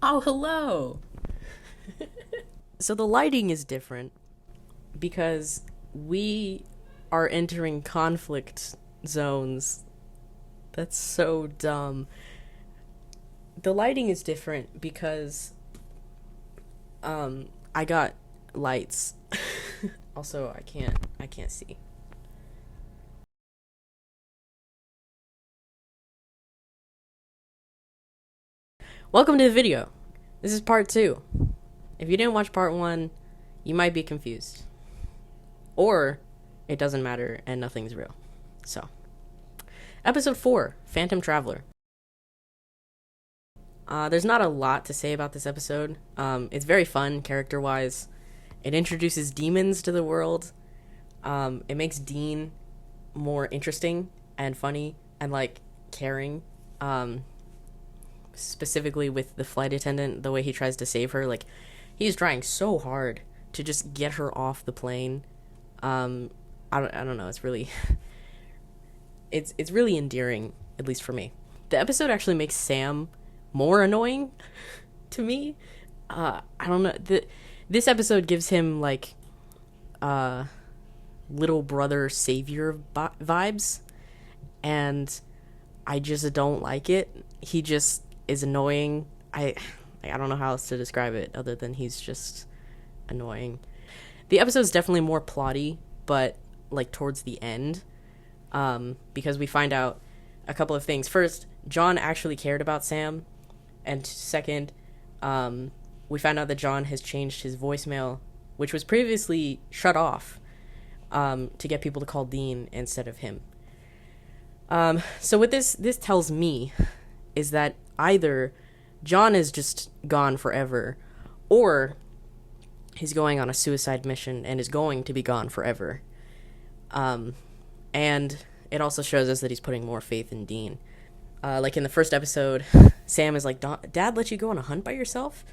Oh, hello! So the lighting is different because we are entering conflict zones. That's so dumb. The lighting is different because I got lights. Also, I can't see. Welcome to the video. This is part 2. If you didn't watch part 1, you might be confused. Or it doesn't matter and nothing's real. So, episode 4, Phantom Traveler. There's not a lot to say about this episode. It's very fun character-wise. It introduces demons to the world. It makes Dean more interesting and funny and like caring. Specifically with the flight attendant, the way he tries to save her, like he's trying so hard to just get her off the plane. I don't know. It's really it's really endearing, at least for me. The episode actually makes Sam more annoying to me. I don't know. This episode gives him like little brother savior vibes, and I just don't like it. He just is annoying. I don't know how else to describe it other than he's just annoying. The episode's definitely more plotty, but like towards the end, because we find out a couple of things. First, John actually cared about Sam, and second, we found out that John has changed his voicemail, which was previously shut off, to get people to call Dean instead of him. So what this tells me is that either John is just gone forever, or he's going on a suicide mission and is going to be gone forever. And it also shows us that he's putting more faith in Dean. Like in the first episode, Sam is like, Dad let you go on a hunt by yourself?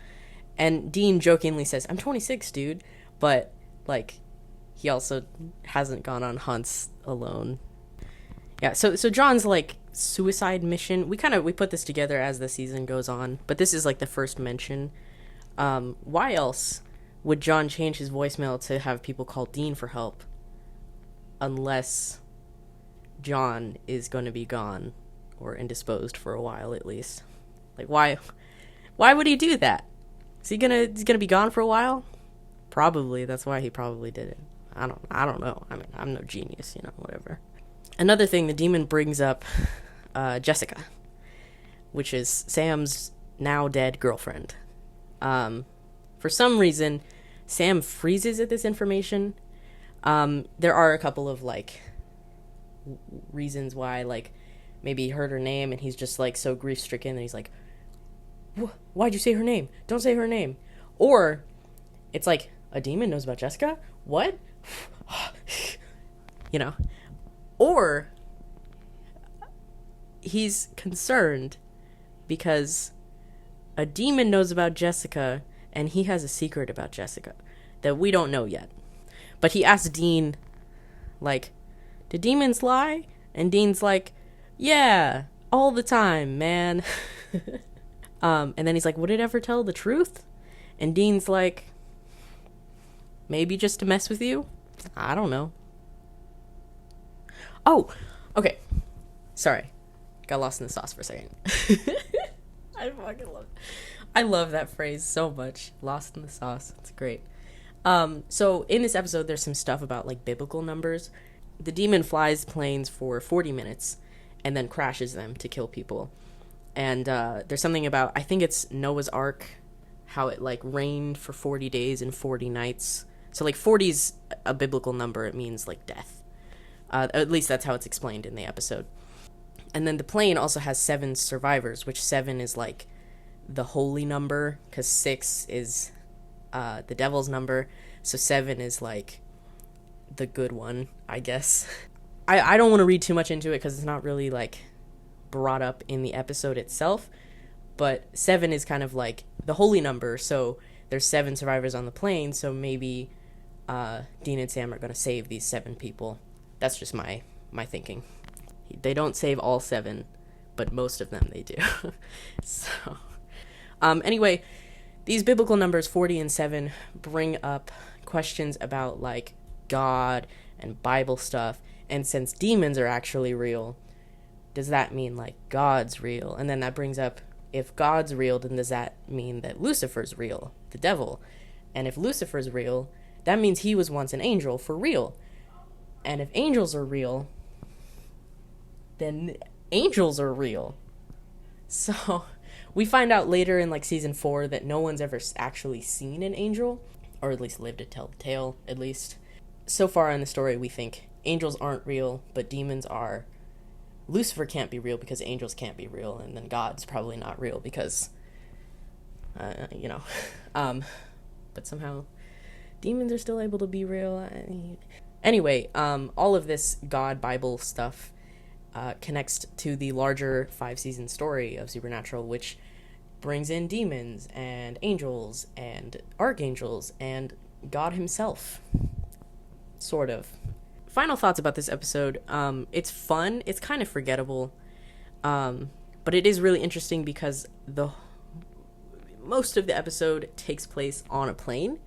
And Dean jokingly says, I'm 26, dude. But, like, he also hasn't gone on hunts alone. Yeah, so John's, like, suicide mission, we put this together as the season goes on, but this is, like, the first mention. Why else would John change his voicemail to have people call Dean for help? Unless John is going to be gone or indisposed for a while at least. Like why would he do that? Is he's gonna be gone for a while? Probably. That's why he probably did it. I don't know. I mean, I'm no genius, whatever. Another thing, the demon brings up Jessica, which is Sam's now dead girlfriend. For some reason, Sam freezes at this information. There are a couple of like reasons why, like maybe he heard her name and he's just like so grief stricken that he's like, why'd you say her name? Don't say her name. Or it's like, a demon knows about Jessica? What? Or he's concerned because a demon knows about Jessica and he has a secret about Jessica that we don't know yet. But he asks Dean, like, do demons lie? And Dean's like, yeah, all the time, man. And then he's like, would it ever tell the truth? And Dean's like, maybe just to mess with you? I don't know. Oh, okay. Sorry. Got lost in the sauce for a second. I love that phrase so much. Lost in the sauce. It's great. So in this episode, there's some stuff about like biblical numbers. The demon flies planes for 40 minutes and then crashes them to kill people. And there's something about, I think it's Noah's Ark, how it like rained for 40 days and 40 nights. So like 40's a biblical number. It means like death. At least that's how it's explained in the episode. And then the plane also has 7 survivors, which 7 is like the holy number, because 6 is the devil's number. So 7 is like the good one, I guess. I don't want to read too much into it because it's not really like brought up in the episode itself. But 7 is kind of like the holy number. So there's 7 survivors on the plane. So maybe Dean and Sam are going to save these 7 people. That's just my thinking. They don't save all 7, but most of them they do. So Anyway, these biblical numbers 40 and 7 bring up questions about like God and Bible stuff. And since demons are actually real, does that mean like God's real? And then that brings up, if God's real, then does that mean that Lucifer's real, the devil? And if Lucifer's real, that means he was once an angel for real. And if angels are real, then angels are real. So we find out later in like season 4 that no one's ever actually seen an angel, or at least lived to tell the tale, at least. So far in the story, we think angels aren't real, but demons are. Lucifer can't be real because angels can't be real, and then God's probably not real because, but somehow demons are still able to be real. Anyway, all of this God Bible stuff connects to the larger 5-season story of Supernatural, which brings in demons and angels and archangels and God himself, sort of. Final thoughts about this episode. It's fun. It's kind of forgettable, but it is really interesting because most of the episode takes place on a plane,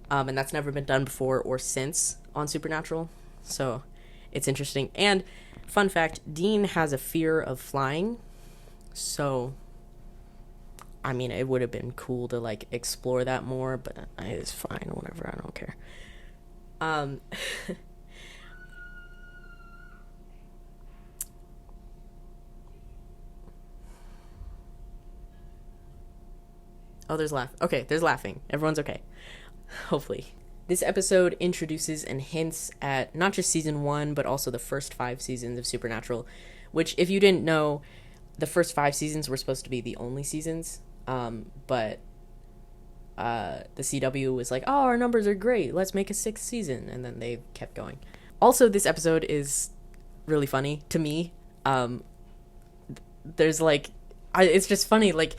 and that's never been done before or since on Supernatural, so it's interesting. And fun fact, Dean has a fear of flying, so I mean, it would have been cool to like explore that more, but it's fine, whatever, I don't care. Oh, there's laughing. Everyone's okay. Hopefully. This episode introduces and hints at not just season 1, but also the first 5 seasons of Supernatural, which, if you didn't know, the first 5 seasons were supposed to be the only seasons, but the CW was like, oh, our numbers are great, let's make a 6th season, and then they kept going. Also, this episode is really funny to me. There's like, it's just funny, like,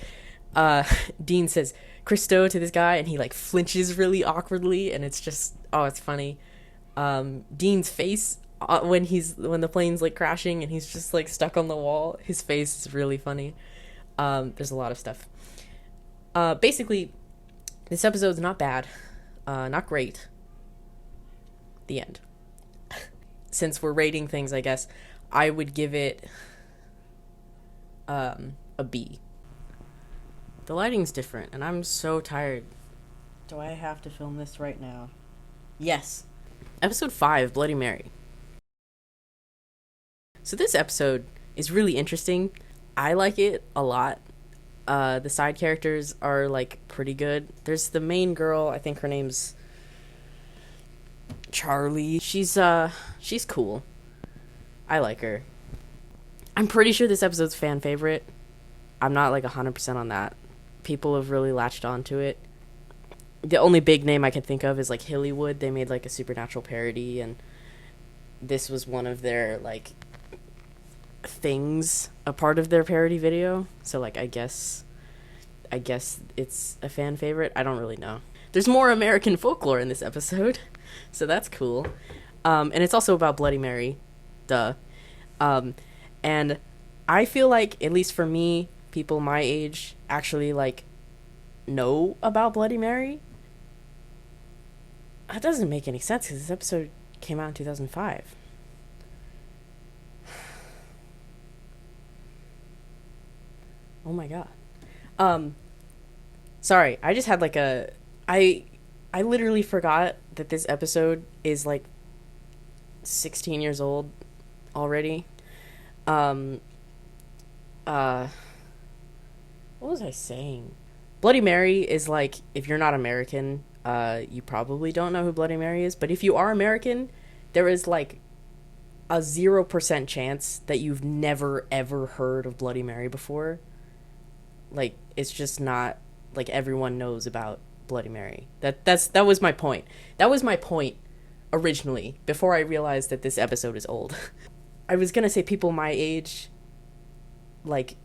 Dean says Christo to this guy, and he like flinches really awkwardly, and it's just, oh, it's funny. Dean's face when the plane's like crashing and he's just like stuck on the wall, his face is really funny. There's a lot of stuff. Basically, this episode's not bad, not great. The end. Since we're rating things, I guess I would give it a B. The lighting's different, and I'm so tired. Do I have to film this right now? Yes. Episode 5, Bloody Mary. So this episode is really interesting. I like it a lot. The side characters are, like, pretty good. There's the main girl, I think her name's Charlie. She's cool. I like her. I'm pretty sure this episode's fan favorite. I'm not, like, 100% on that. People have really latched onto it. The only big name I can think of is like Hillywood. They made like a Supernatural parody, and this was one of their like things, a part of their parody video. So like I guess it's a fan favorite. I don't really know. There's more American folklore in this episode, so that's cool. And it's also about Bloody Mary, duh. And I feel like, at least for me, people my age actually like know about Bloody Mary. That doesn't make any sense because this episode came out in 2005. Oh my god. Sorry, I just had like I literally forgot that this episode is like 16 years old already. What was I saying? Bloody Mary is like, if you're not American, you probably don't know who Bloody Mary is. But if you are American, there is like a 0% chance that you've never ever heard of Bloody Mary before. Like, it's just not like everyone knows about Bloody Mary. That was my point. That was my point originally, before I realized that this episode is old. I was gonna say people my age like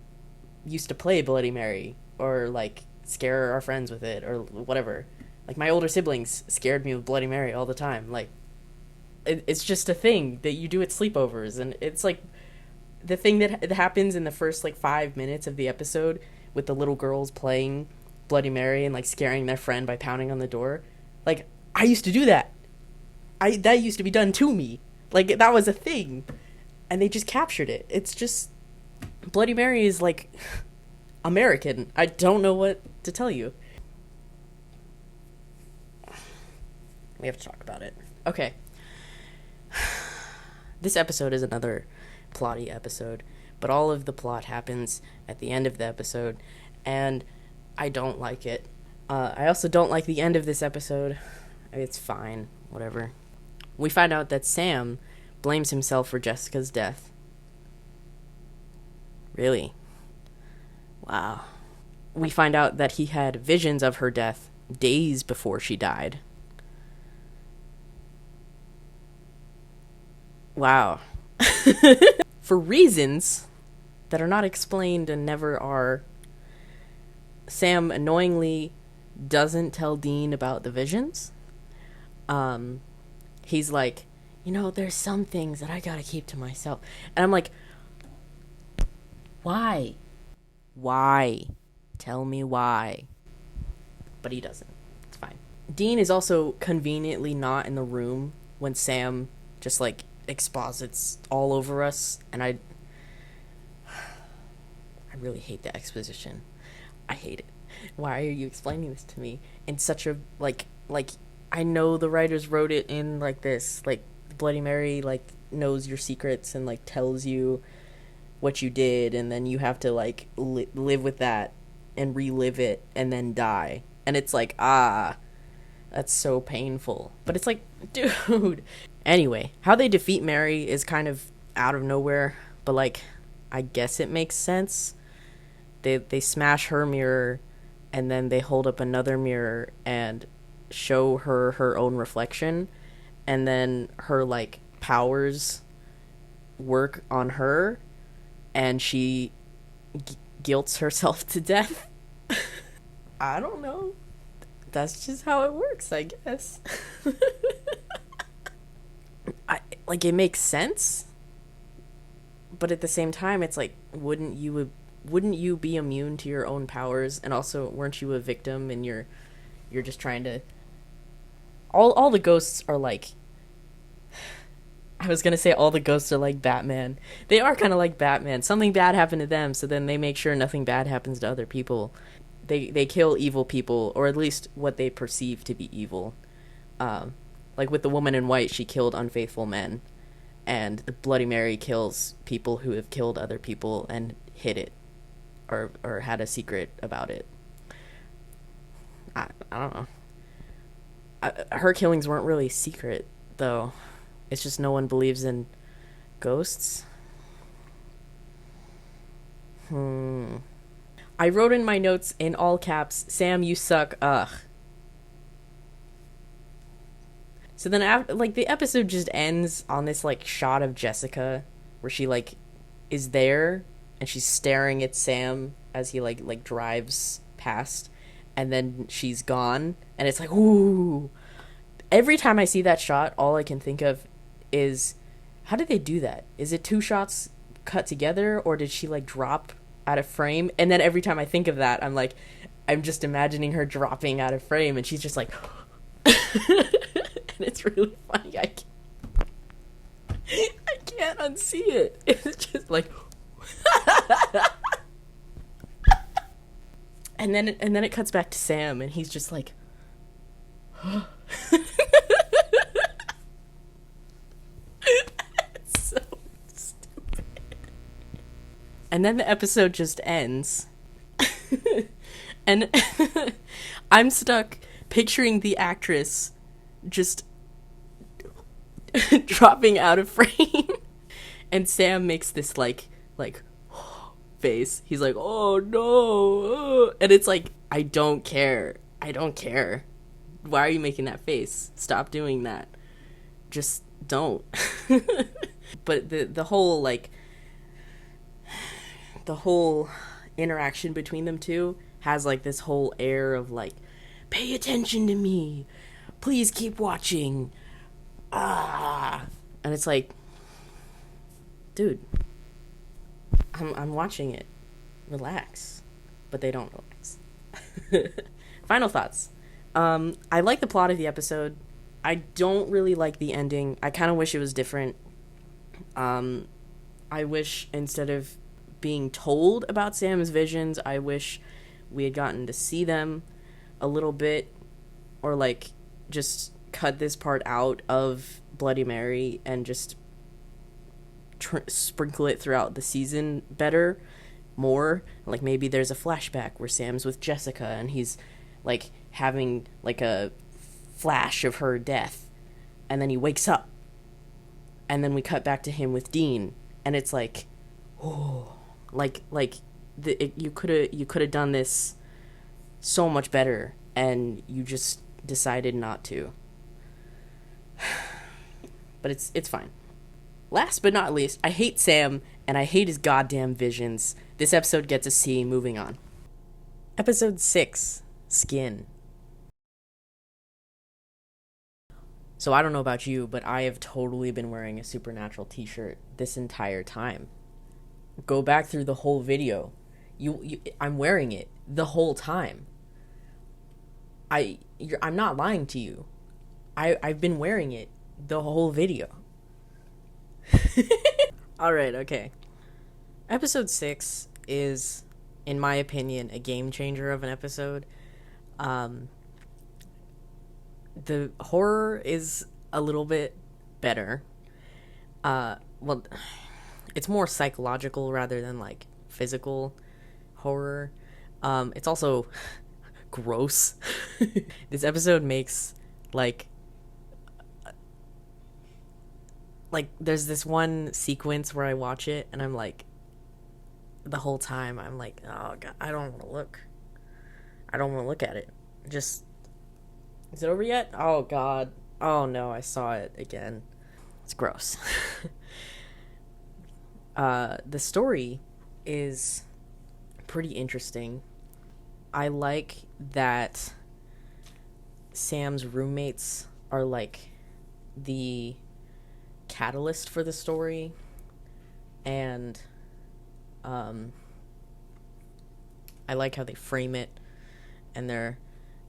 used to play Bloody Mary, or like scare our friends with it, or whatever. Like my older siblings scared me with Bloody Mary all the time. Like it's just a thing that you do at sleepovers, and it's like the thing that happens in the first like 5 minutes of the episode with the little girls playing Bloody Mary and like scaring their friend by pounding on the door. Like, I used to do that. That used to be done to me. Like, that was a thing. And they just captured it. It's just, Bloody Mary is like American. I don't know what to tell you. We have to talk about it. Okay. This episode is another plotty episode, but all of the plot happens at the end of the episode, and I don't like it. I also don't like the end of this episode. It's fine, whatever. We find out that Sam blames himself for Jessica's death. Really? Wow. We find out that he had visions of her death days before she died. Wow. For reasons that are not explained and never are, Sam annoyingly doesn't tell Dean about the visions. He's like, there's some things that I gotta keep to myself. And I'm like, why? Why? Tell me why. But he doesn't. It's fine. Dean is also conveniently not in the room when Sam just like exposits all over us, and I really hate the exposition. I hate it. Why are you explaining this to me in such a like I know the writers wrote it in like this, like Bloody Mary like knows your secrets and like tells you what you did, and then you have to like live with that and relive it and then die, and it's like, that's so painful. But it's like, dude. Anyway, how they defeat Mary is kind of out of nowhere, but like, I guess it makes sense. They smash her mirror, and then they hold up another mirror and show her her own reflection, and then her like powers work on her, and she guilts herself to death. I don't know. That's just how it works, I guess. It makes sense, but at the same time, it's like, wouldn't you be immune to your own powers? And also, weren't you a victim, and you're just trying to... All the ghosts are like... I was gonna say all the ghosts are like Batman. They are kind of like Batman. Something bad happened to them, so then they make sure nothing bad happens to other people. They kill evil people, or at least what they perceive to be evil. Like with the woman in white, she killed unfaithful men. And the Bloody Mary kills people who have killed other people and hid it. Or had a secret about it. I don't know. Her killings weren't really secret, though. It's just no one believes in ghosts. I wrote in my notes in all caps, Sam, you suck, ugh. So then, after, like, the episode just ends on this, like, shot of Jessica, where she, like, is there, and she's staring at Sam as he, like drives past, and then she's gone, and it's like, ooh. Every time I see that shot, all I can think of is, how did they do that? Is it two shots cut together, or did she, like, drop out of frame? And then every time I think of that, I'm just imagining her dropping out of frame, and she's just like... And it's really funny. I can't unsee it. It's just like... and then it cuts back to Sam, and he's just like... It's so stupid. And then the episode just ends. And I'm stuck picturing the actress just dropping out of frame. And Sam makes this like face. He's like, oh no. And it's like, I don't care. Why are you making that face? Stop doing that. Just don't. But the whole interaction between them two has like this whole air of like, pay attention to me, please keep watching, and it's like, dude, I'm watching it, relax. but they don't relax. Final thoughts. I like the plot of the episode. I don't really like the ending. I kind of wish it was different. I wish instead of being told about Sam's visions, I wish we had gotten to see them a little bit, or like just cut this part out of Bloody Mary and just sprinkle it throughout the season better, more. Like maybe there's a flashback where Sam's with Jessica and he's like having like a flash of her death, and then he wakes up, and then we cut back to him with Dean, and it's like, oh, you could have done this so much better, and you just decided not to. But it's fine. Last but not least, I hate Sam, and I hate his goddamn visions. This episode gets a C. Moving on. Episode 6, Skin. So I don't know about you, but I have totally been wearing a Supernatural t-shirt this entire time. Go back through the whole video. I'm wearing it the whole time. I'm not lying to you. I've been wearing it the whole video. Alright, okay. Episode 6 is, in my opinion, a game changer of an episode. The horror is a little bit better. Well, it's more psychological rather than like physical horror. It's also gross. This episode makes like there's this one sequence where I watch it and I'm like, the whole time I'm like, oh god, I don't want to look at it. Just, is it over yet? Oh god, oh no, I saw it again. It's gross. The story is pretty interesting. I like that Sam's roommates are like the catalyst for the story, and I like how they frame it, and they're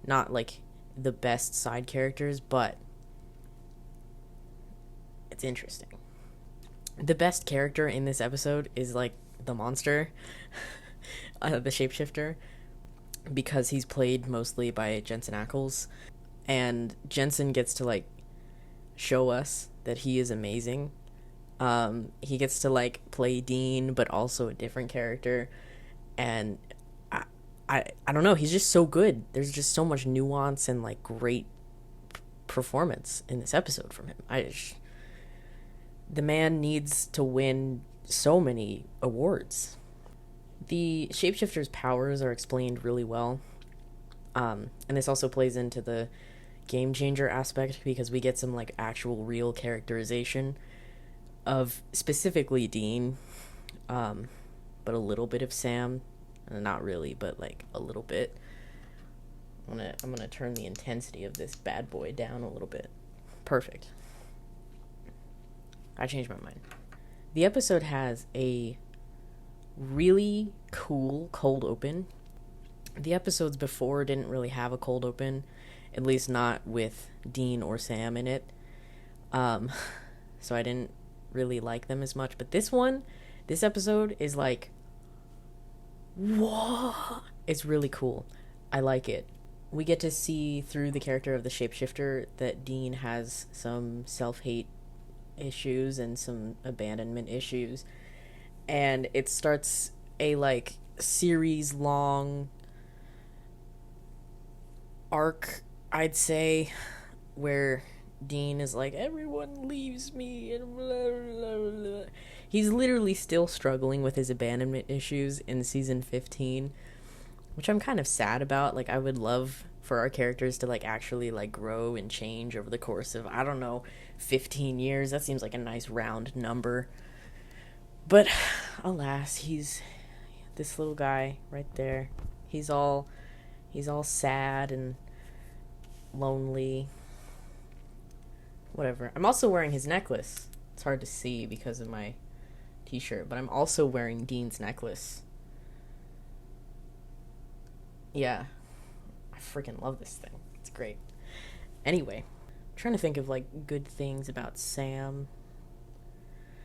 not like the best side characters, but it's interesting. The best character in this episode is like the monster, the shapeshifter, because he's played mostly by Jensen Ackles, and Jensen gets to like show us that he is amazing. He gets to like play Dean, but also a different character, and I don't know, he's just so good. There's just so much nuance and like great performance in this episode from him. The man needs to win so many awards. The shapeshifter's powers are explained really well, and this also plays into the game changer aspect because we get some like actual real characterization of specifically Dean, but a little bit of Sam. Not really, but like a little bit. I'm gonna turn the intensity of this bad boy down a little bit. Perfect. I changed my mind. The episode has a really cool cold open. The episodes before didn't really have a cold open, at least not with Dean or Sam in it. So I didn't really like them as much. But this episode is like, whoa! It's really cool. I like it. We get to see through the character of the shapeshifter that Dean has some self-hate issues and some abandonment issues. And it starts a like series long arc, I'd say, where Dean is like, everyone leaves me, and blah, blah, blah, blah. He's literally still struggling with his abandonment issues in season 15, which I'm kind of sad about. Like, I would love for our characters to like actually like grow and change over the course of, I don't know, 15 years. That seems like a nice round number. But alas, he's this little guy right there. He's all sad and lonely. Whatever. I'm also wearing his necklace. It's hard to see because of my t-shirt, but I'm also wearing Dean's necklace. Yeah, I freaking love this thing. It's great. Anyway, I'm trying to think of like good things about Sam.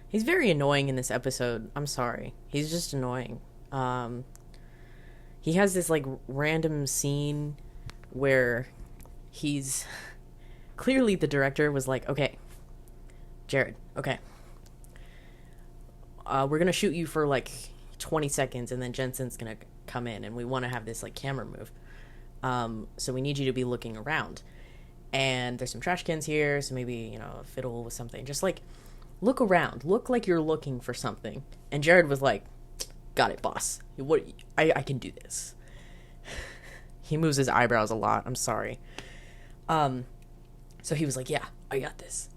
He's very annoying in this episode. I'm sorry. He's just annoying. He has this like random scene where he's clearly the director was like, okay, Jared, okay, we're gonna shoot you for like 20 seconds and then Jensen's gonna come in and we want to have this like camera move. So we need you to be looking around. And there's some trash cans here, so maybe, you know, a fiddle with something. Just like look around. Look like you're looking for something. And Jared was like, got it, boss. What I can do this. He moves his eyebrows a lot. I'm sorry. So he was like, yeah, I got this.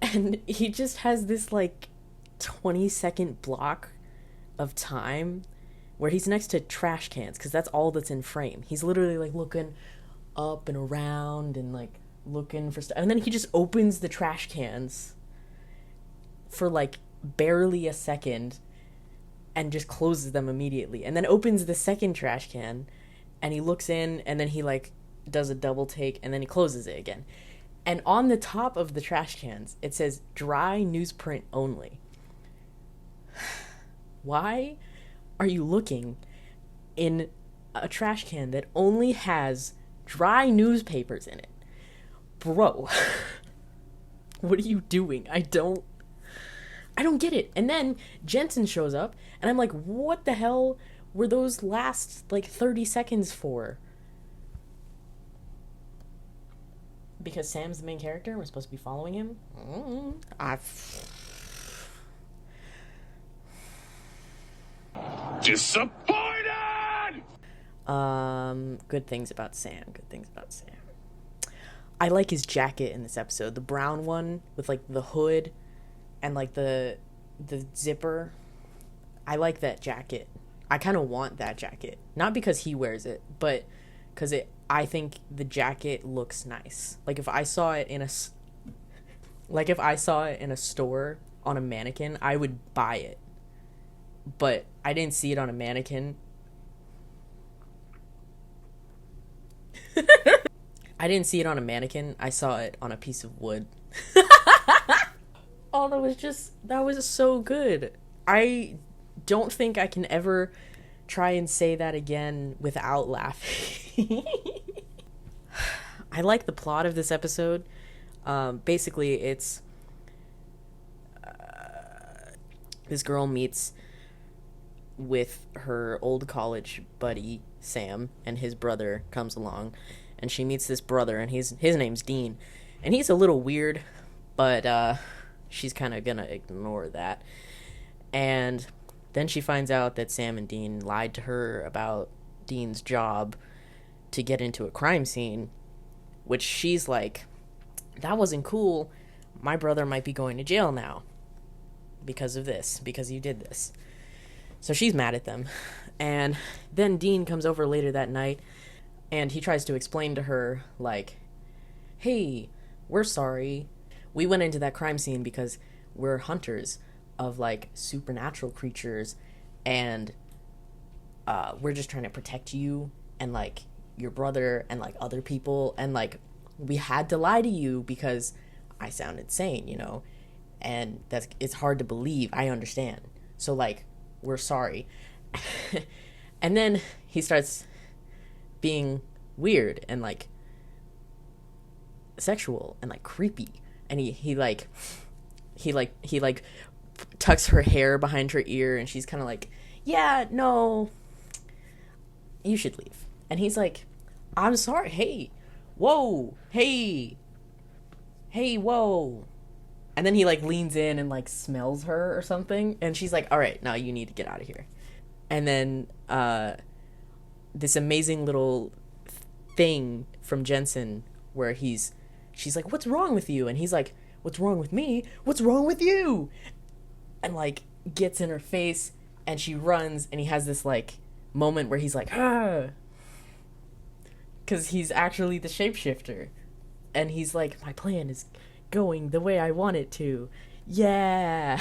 And he just has this like 20-second block of time where he's next to trash cans because that's all that's in frame. He's literally like looking up and around and like looking for stuff. And then he just opens the trash cans for like barely a second and just closes them immediately. And then opens the second trash can and he looks in and then he like does a double take and then he closes it again. And on the top of the trash cans, it says dry newsprint only. Why are you looking in a trash can that only has dry newspapers in it? Bro, what are you doing? I don't get it. And then Jensen shows up and I'm like, what the hell were those last like 30 seconds for? Because Sam's the main character, we're supposed to be following him. Disappointed! Good things about Sam. I like his jacket in this episode. The brown one with like the hood and like the zipper. I like that jacket. I kind of want that jacket. Not because he wears it, but because I think the jacket looks nice. Like if I saw it in a store on a mannequin, I would buy it. But I didn't see it on a mannequin. I didn't see it on a mannequin. I saw it on a piece of wood. Oh, that was so good. I don't think I can ever try and say that again without laughing. I like the plot of this episode. Basically, it's this girl meets with her old college buddy, Sam, and his brother comes along. And she meets this brother, and his name's Dean. And he's a little weird, but she's kind of gonna ignore that. And then she finds out that Sam and Dean lied to her about Dean's job to get into a crime scene, which she's like, that wasn't cool. My brother might be going to jail now because of this, because you did this. So she's mad at them. And then Dean comes over later that night, and he tries to explain to her, like, hey, we're sorry. We went into that crime scene because we're hunters of, like, supernatural creatures, and we're just trying to protect you and, like, your brother and, like, other people. And, like, we had to lie to you because I sounded sane, you know? And it's hard to believe. I understand. So, like, we're sorry. And then he starts being weird and like sexual and like creepy, and he tucks her hair behind her ear, and she's kind of like, yeah, no, you should leave. And he's like, I'm sorry, hey, whoa, hey, whoa. And then he like leans in and like smells her or something, and she's like, all right, now you need to get out of here. And then this amazing little thing from Jensen where she's like, what's wrong with you? And he's like, what's wrong with me? What's wrong with you? And like gets in her face, and she runs, and he has this like moment where he's like, ah, because he's actually the shapeshifter, and he's like, my plan is going the way I want it to. Yeah.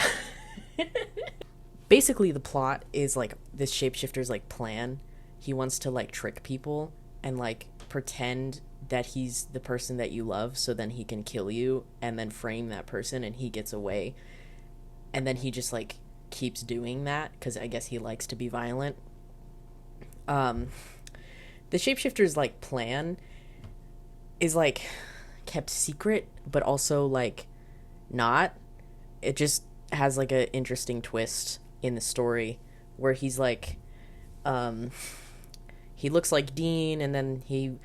Basically the plot is like this shapeshifter's like plan he wants to like trick people and like pretend that he's the person that you love, so then he can kill you and then frame that person and he gets away. And then he just like keeps doing that because I guess he likes to be violent. The shapeshifter's like plan is like kept secret, but also like not. It just has like an interesting twist in the story where he's like, he looks like Dean, and then he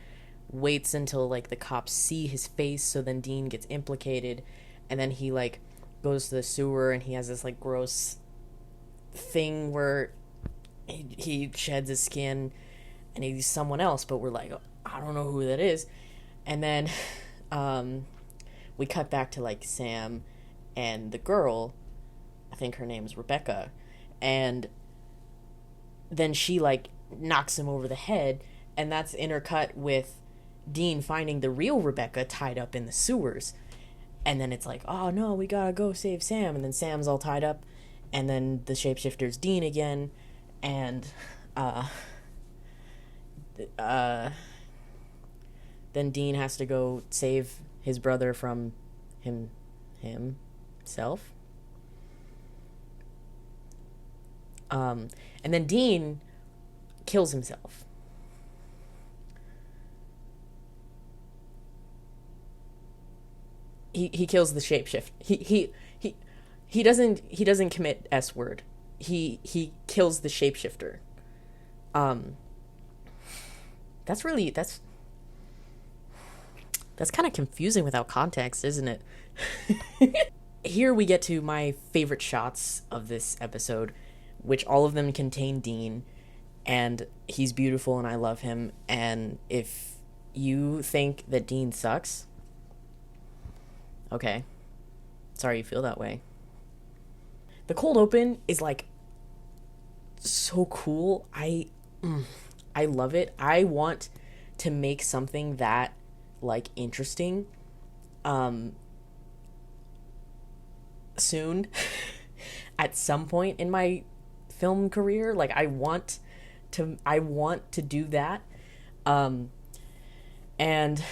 waits until like the cops see his face, so then Dean gets implicated, and then he like goes to the sewer and he has this like gross thing where he sheds his skin and he's someone else, but we're like, I don't know who that is. And then we cut back to like Sam and the girl, I think her name is Rebecca, and then she like knocks him over the head, and that's intercut with Dean finding the real Rebecca tied up in the sewers. And then it's like, oh no, we gotta go save Sam, and then Sam's all tied up, and then the shapeshifter's Dean again, and then Dean has to go save his brother from himself. And then Dean kills himself. He kills the shapeshift. He doesn't commit S word. He kills the shapeshifter. That's kind of confusing without context, isn't it? Here we get to my favorite shots of this episode, which all of them contain Dean, and he's beautiful and I love him. And if you think that Dean sucks, okay, sorry you feel that way. The cold open is like so cool. I love it. I want to make something that like interesting soon at some point in my film career. Like I want to do that. And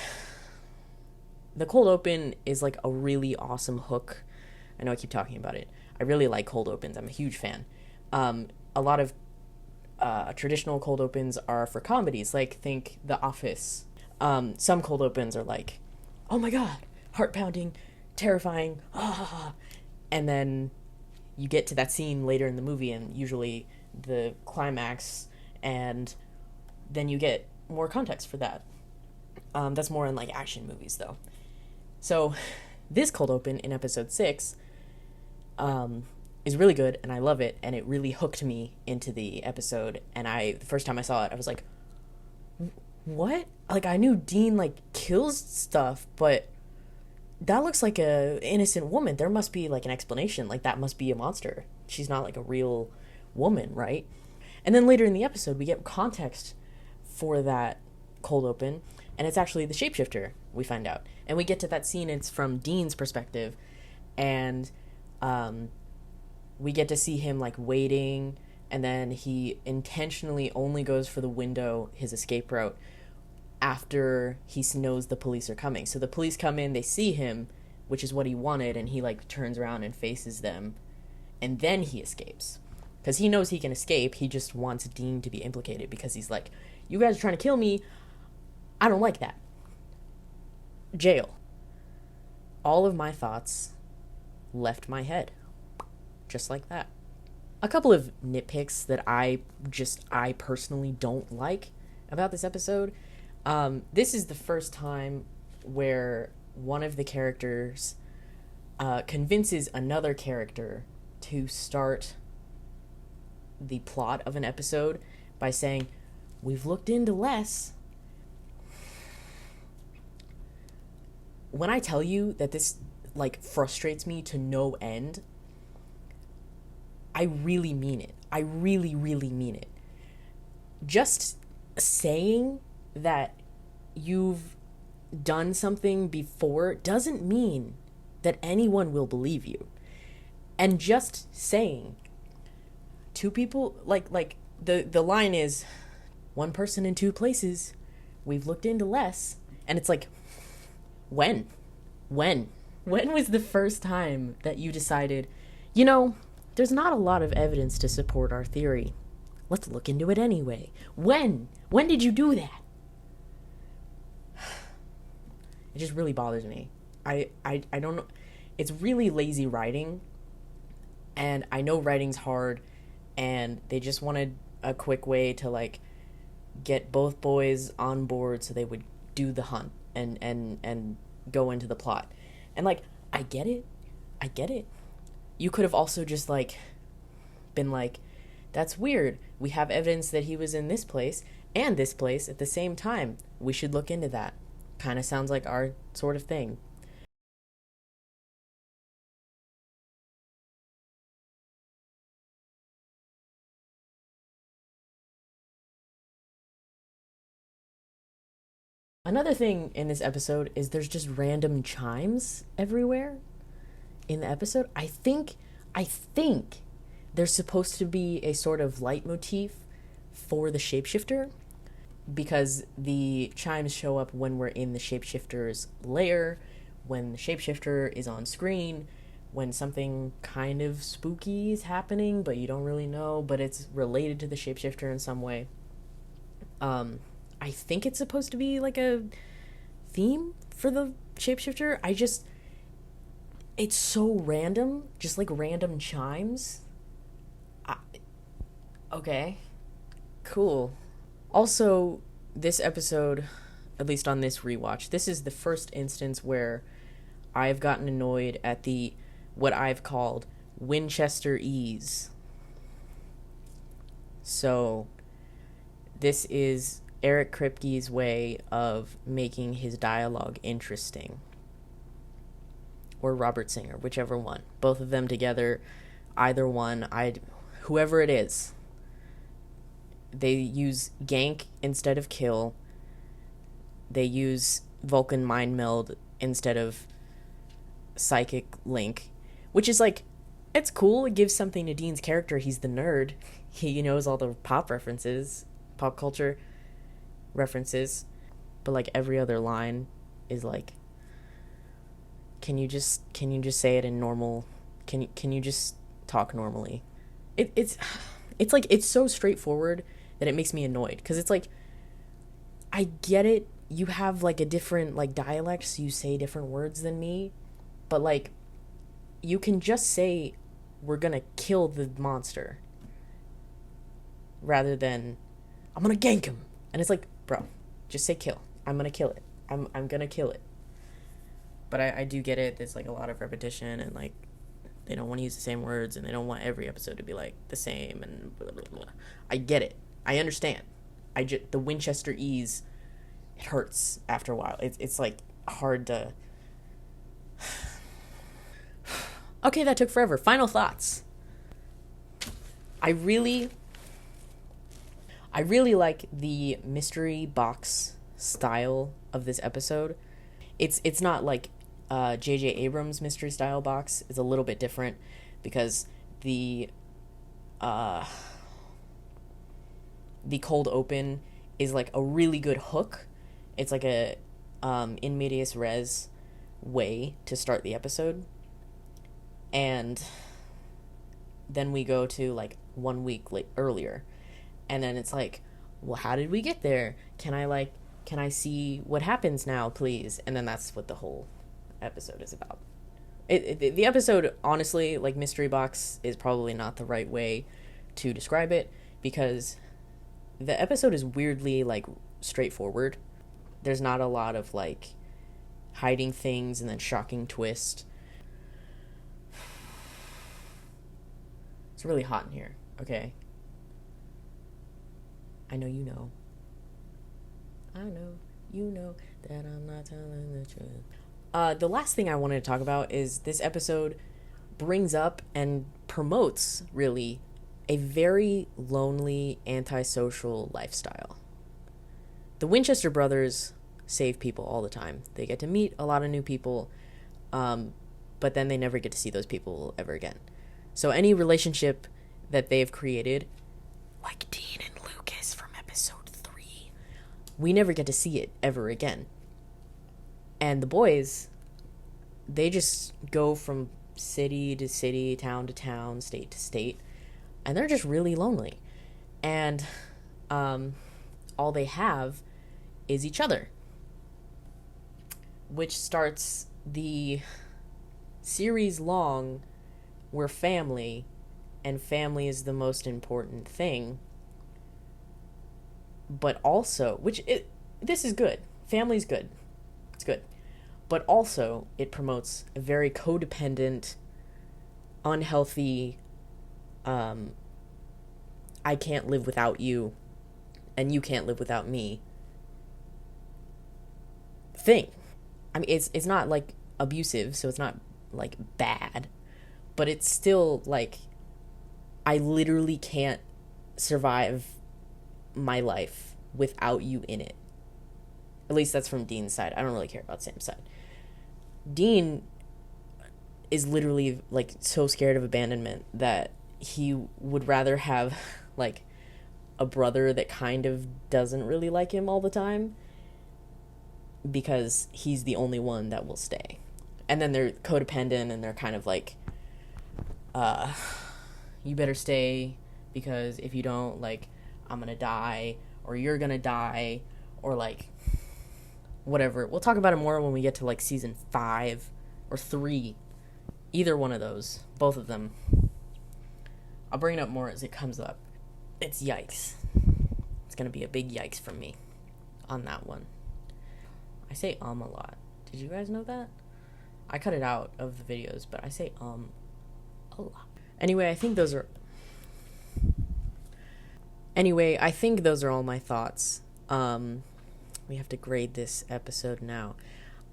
the cold open is like a really awesome hook. I know I keep talking about it. I really like cold opens. I'm a huge fan. A lot of traditional cold opens are for comedies, like think The Office. Some cold opens are like, oh my god, heart pounding, terrifying, and then you get to that scene later in the movie, and usually the climax, and then you get more context for that. That's more in like action movies though. So this cold open in episode 6 is really good, and I love it, and it really hooked me into the episode. And the first time I saw it, I was like, what? Like, I knew Dean like kills stuff, but that looks like a innocent woman. There must be like an explanation. Like, that must be a monster. She's not like a real woman, right? And then later in the episode, we get context for that cold open, and it's actually the shapeshifter, we find out. And we get to that scene, it's from Dean's perspective, and we get to see him like waiting, and then he intentionally only goes for the window, his escape route, after he knows the police are coming. So the police come in, they see him, which is what he wanted, and he like turns around and faces them, and then he escapes. Because he knows he can escape, he just wants Dean to be implicated, because he's like, you guys are trying to kill me, I don't like that. Jail. All of my thoughts left my head. Just like that. A couple of nitpicks that I personally don't like about this episode. This is the first time where one of the characters convinces another character to start the plot of an episode by saying, we've looked into less. When I tell you that this like frustrates me to no end, I really mean it. I really, really mean it. Just saying that you've done something before doesn't mean that anyone will believe you. And just saying two people, like the line is, one person in two places. We've looked into less. And it's like, when? When was the first time that you decided, there's not a lot of evidence to support our theory. Let's look into it anyway. When? When did you do that? It just really bothers me. I don't know. It's really lazy writing. And I know writing's hard. And they just wanted a quick way to, like, get both boys on board so they would do the hunt and go into the plot. And, like, I get it. You could have also just, like, been like, that's weird. We have evidence that he was in this place and this place at the same time. We should look into that. Kind of sounds like our sort of thing. Another thing in this episode is there's just random chimes everywhere in the episode. I think there's supposed to be a sort of leitmotif for the shapeshifter, because the chimes show up when we're in the shapeshifter's lair, when the shapeshifter is on screen, when something kind of spooky is happening, but you don't really know, but it's related to the shapeshifter in some way. I think it's supposed to be like a theme for the shapeshifter. It's so random, just like random chimes. Okay, cool. Also, this episode, at least on this rewatch, this is the first instance where I've gotten annoyed at what I've called Winchester ease. So, this is Eric Kripke's way of making his dialogue interesting. Or Robert Singer, whichever one. Both of them together, either one, whoever it is. They use gank instead of kill. They use Vulcan mind meld instead of psychic link, which is like, it's cool. It gives something to Dean's character. He's the nerd. He knows all the pop culture references, but like every other line is like, can you just say it in normal? Can you just talk normally? It's like, it's so straightforward that it makes me annoyed, because it's like, I get it, you have like a different like dialect, so you say different words than me, but like, you can just say, we're gonna kill the monster, rather than, I'm gonna gank him. And it's like, bro, just say kill. I'm gonna kill it. I'm gonna kill it. But I do get it. There's like a lot of repetition, and like, they don't want to use the same words, and they don't want every episode to be like the same, and blah, blah, blah. I get it. I understand. The Winchester ease, it hurts after a while. It's like hard to. Okay, that took forever. Final thoughts. I really like the mystery box style of this episode. It's not like J.J. Abrams' mystery style box. It's a little bit different, because the cold open is like a really good hook. It's like a in medias res way to start the episode. And then we go to like 1 week earlier. And then it's like, well, how did we get there? Can I see what happens now, please? And then that's what the whole episode is about. The episode, honestly, like, mystery box is probably not the right way to describe it, because the episode is weirdly, like, straightforward. There's not a lot of, like, hiding things and then shocking twist. It's really hot in here, okay? I know you know. I know you know that I'm not telling the truth. The last thing I wanted to talk about is this episode brings up and promotes, really, a very lonely, antisocial lifestyle. The Winchester brothers save people all the time. They get to meet a lot of new people, but then they never get to see those people ever again. So any relationship that they've created, like Dean and Lucas from episode 3, we never get to see it ever again. And the boys, they just go from city to city, town to town, state to state, and they're just really lonely. And all they have is each other, which starts the series long we're family, and family is the most important thing. But also, this is good. Family's good. It's good. But also, it promotes a very codependent, unhealthy, I can't live without you, and you can't live without me thing. I mean, it's not, like, abusive, so it's not, like, bad. But it's still, like, I literally can't survive my life without you in it. At least that's from Dean's side. I don't really care about Sam's side. Dean is literally, like, so scared of abandonment that he would rather have, like, a brother that kind of doesn't really like him all the time, because he's the only one that will stay. And then they're codependent, and they're kind of like, you better stay, because if you don't, like, I'm gonna die, or you're gonna die, or, like, whatever. We'll talk about it more when we get to, like, season 5 or 3. Either one of those. Both of them. I'll bring it up more as it comes up. It's yikes. It's gonna be a big yikes from me on that one. I say a lot. Did you guys know that? I cut it out of the videos, but I say a lot. Anyway, I think those are all my thoughts. We have to grade this episode now.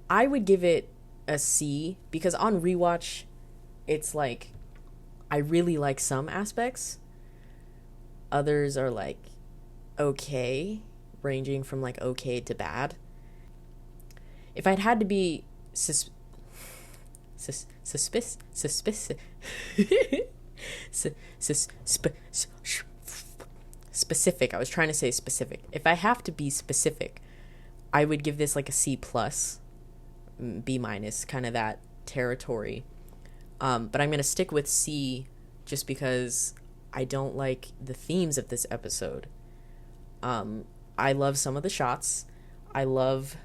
I would give it a C, because on rewatch, it's like, I really like some aspects. Others are like, okay, ranging from, like, okay to bad. If I'd had to be specific, I was trying to say specific. If I have to be specific, I would give this, like, a C+, B-, kind of that territory. But I'm going to stick with C just because I don't like the themes of this episode. I love some of the shots. I love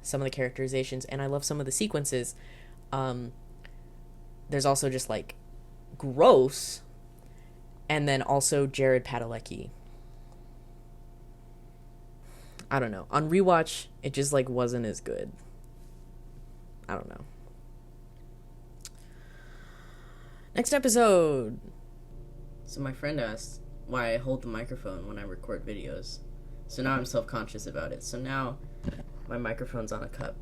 some of the characterizations, and I love some of the sequences. There's also just, like, gross, and then also Jared Padalecki. I don't know. On rewatch, it just, like, wasn't as good. I don't know. Next episode. So my friend asked why I hold the microphone when I record videos. So now I'm self-conscious about it. So now my microphone's on a cup.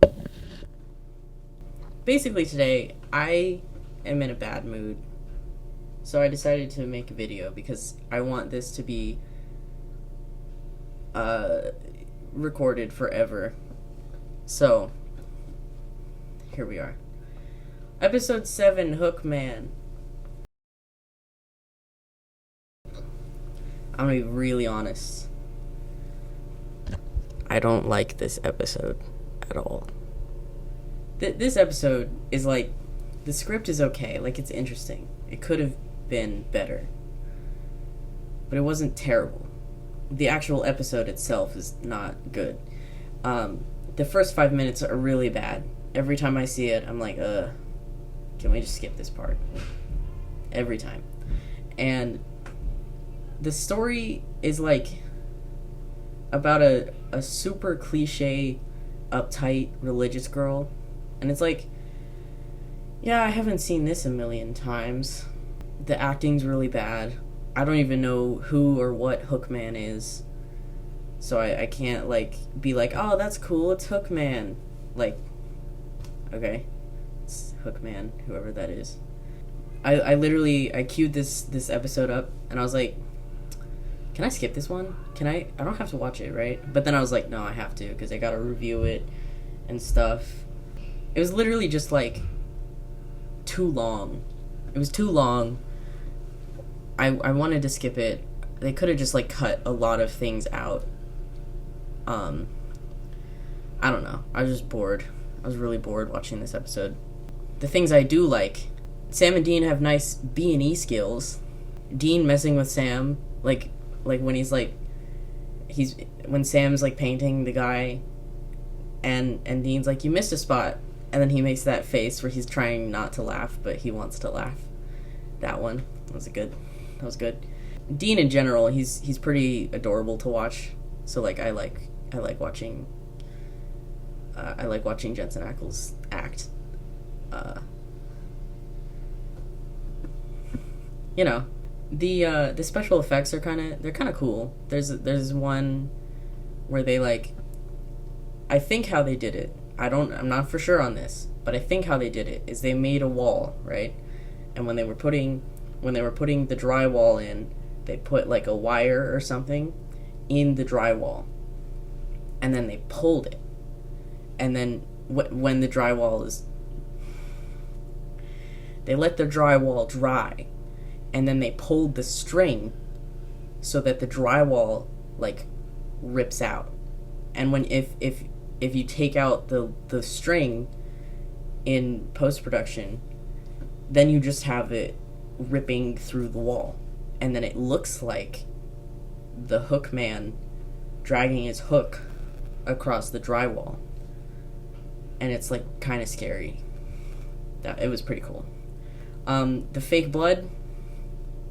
Basically today, I am in a bad mood. So I decided to make a video because I want this to be recorded forever. So here we are. Episode 7, Hookman. I'm gonna be really honest. I don't like this episode at all. This episode is like, the script is okay, like, it's interesting. It could have been better. But it wasn't terrible. The actual episode itself is not good. The first 5 minutes are really bad. Every time I see it, I'm like, can we just skip this part? Every time. And the story is, like, about a super cliche, uptight, religious girl. And it's like, yeah, I haven't seen this a million times. The acting's really bad. I don't even know who or what Hookman is. So I can't, like, be like, oh, that's cool, it's Hookman. Like, okay, it's Hookman, whoever that is. I literally, I queued this episode up, and I was like, can I skip this one? I don't have to watch it, right? But then I was like, no, I have to, because I gotta review it and stuff. It was literally just, like, too long. It was too long. I wanted to skip it. They could have just, like, cut a lot of things out. I don't know. I was just bored. I was really bored watching this episode. The things I do like, Sam and Dean have nice B&E skills. Dean messing with Sam, like when when Sam's like painting the guy, and Dean's like, you missed a spot, and then he makes that face where he's trying not to laugh, but he wants to laugh. That one was good. That was good. Dean in general, he's pretty adorable to watch. So like I like watching Jensen Ackles act. You know, the special effects are kind of cool. There's one where they like, I think how they did it, I'm not for sure on this, but I think how they did it is they made a wall, right? And when they were putting the drywall in, they put like a wire or something in the drywall, and then they pulled it, and then when the drywall is, they let the drywall dry, and then they pulled the string so that the drywall like rips out. And when if you take out the string in post-production, then you just have it ripping through the wall, and then it looks like the hook man dragging his hook across the drywall, and it's like kind of scary. It was pretty cool. The fake blood,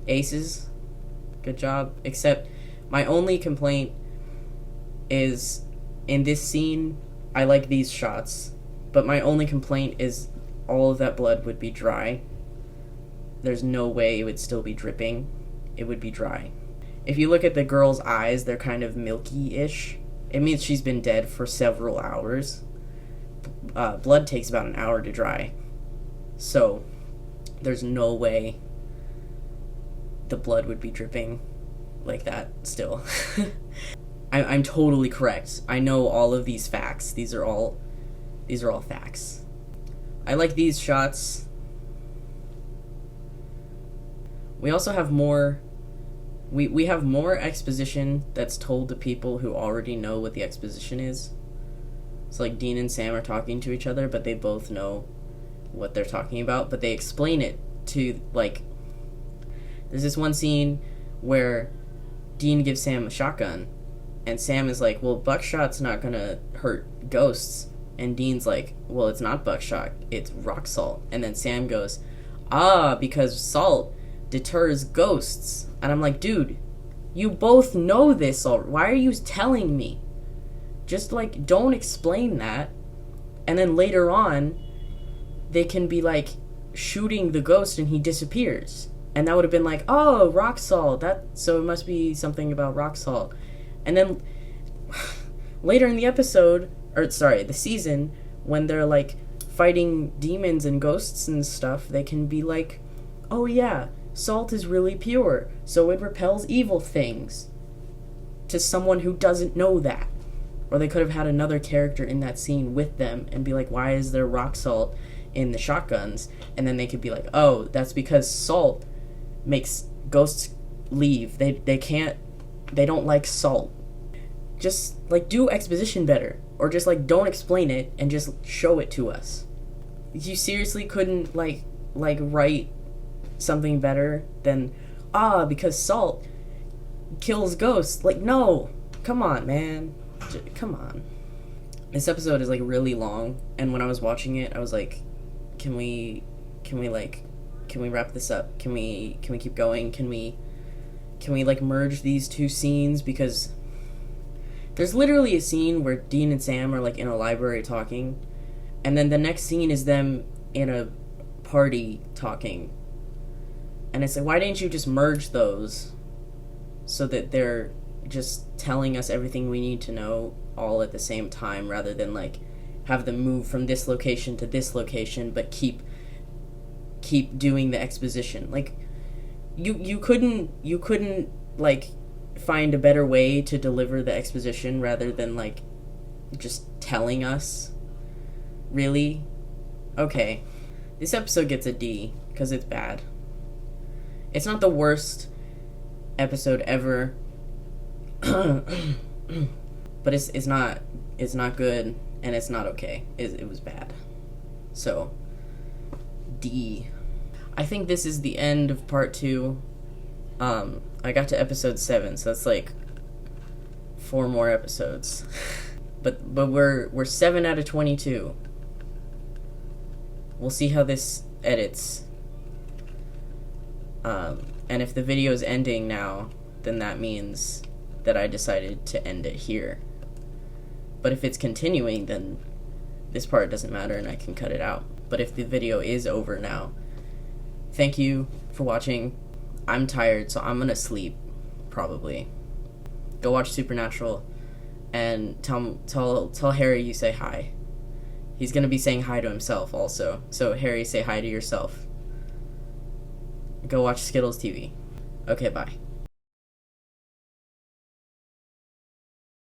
aces, good job. Except my only complaint is in this scene, I like these shots, but my only complaint is all of that blood would be dry. There's no way it would still be dripping. It would be dry. If you look at the girl's eyes, they're kind of milky-ish. It means she's been dead for several hours. Blood takes about an hour to dry. So, there's no way the blood would be dripping like that still. I'm totally correct. I know all of these facts. These are all facts. I like these shots. We also have more... We have more exposition that's told to people who already know what the exposition is. It's like Dean and Sam are talking to each other, but they both know what they're talking about, but they explain it to, like... There's this one scene where Dean gives Sam a shotgun, and Sam is like, well, buckshot's not gonna hurt ghosts. And Dean's like, well, it's not buckshot, it's rock salt. And then Sam goes, because salt deters ghosts. And I'm like, dude, you both know this already. Why are you telling me? Just, like, don't explain that. And then later on, they can be, like, shooting the ghost and he disappears. And that would have been like, oh, rock salt. So it must be something about rock salt. And then later in the episode, the season, when they're, like, fighting demons and ghosts and stuff, they can be like, oh, yeah, salt is really pure, so it repels evil things. To someone who doesn't know that. Or they could have had another character in that scene with them and be like, why is there rock salt in the shotguns? And then they could be like, oh, that's because salt makes ghosts leave. They don't like salt. Just, like, do exposition better. Or just, like, don't explain it and just show it to us. You seriously couldn't, like write something better than, because salt kills ghosts. Like, no. Come on, man. Come on. This episode is, like, really long, and when I was watching it, I was like, can we wrap this up? Can we keep going? Can we like merge these two scenes? Because there's literally a scene where Dean and Sam are, like, in a library talking, and then the next scene is them in a party talking. And it's like, why didn't you just merge those so that they're just telling us everything we need to know all at the same time, rather than, like, have them move from this location to this location, but keep doing the exposition. Like, you couldn't like find a better way to deliver the exposition rather than, like, just telling us? Really? Okay. This episode gets a D because it's bad. It's not the worst episode ever. But it's not good, and it's not okay. It was bad. So, D. I think this is the end of part 2. I got to episode 7, so that's like 4 more episodes. but we're 7 out of 22. We'll see how this edits. And if the video is ending now, then that means that I decided to end it here. But if it's continuing, then this part doesn't matter and I can cut it out. But if the video is over now, thank you for watching. I'm tired, so I'm gonna sleep, probably. Go watch Supernatural, and tell Harry you say hi. He's gonna be saying hi to himself also. So Harry, say hi to yourself. Go watch Skittles TV. Okay, bye.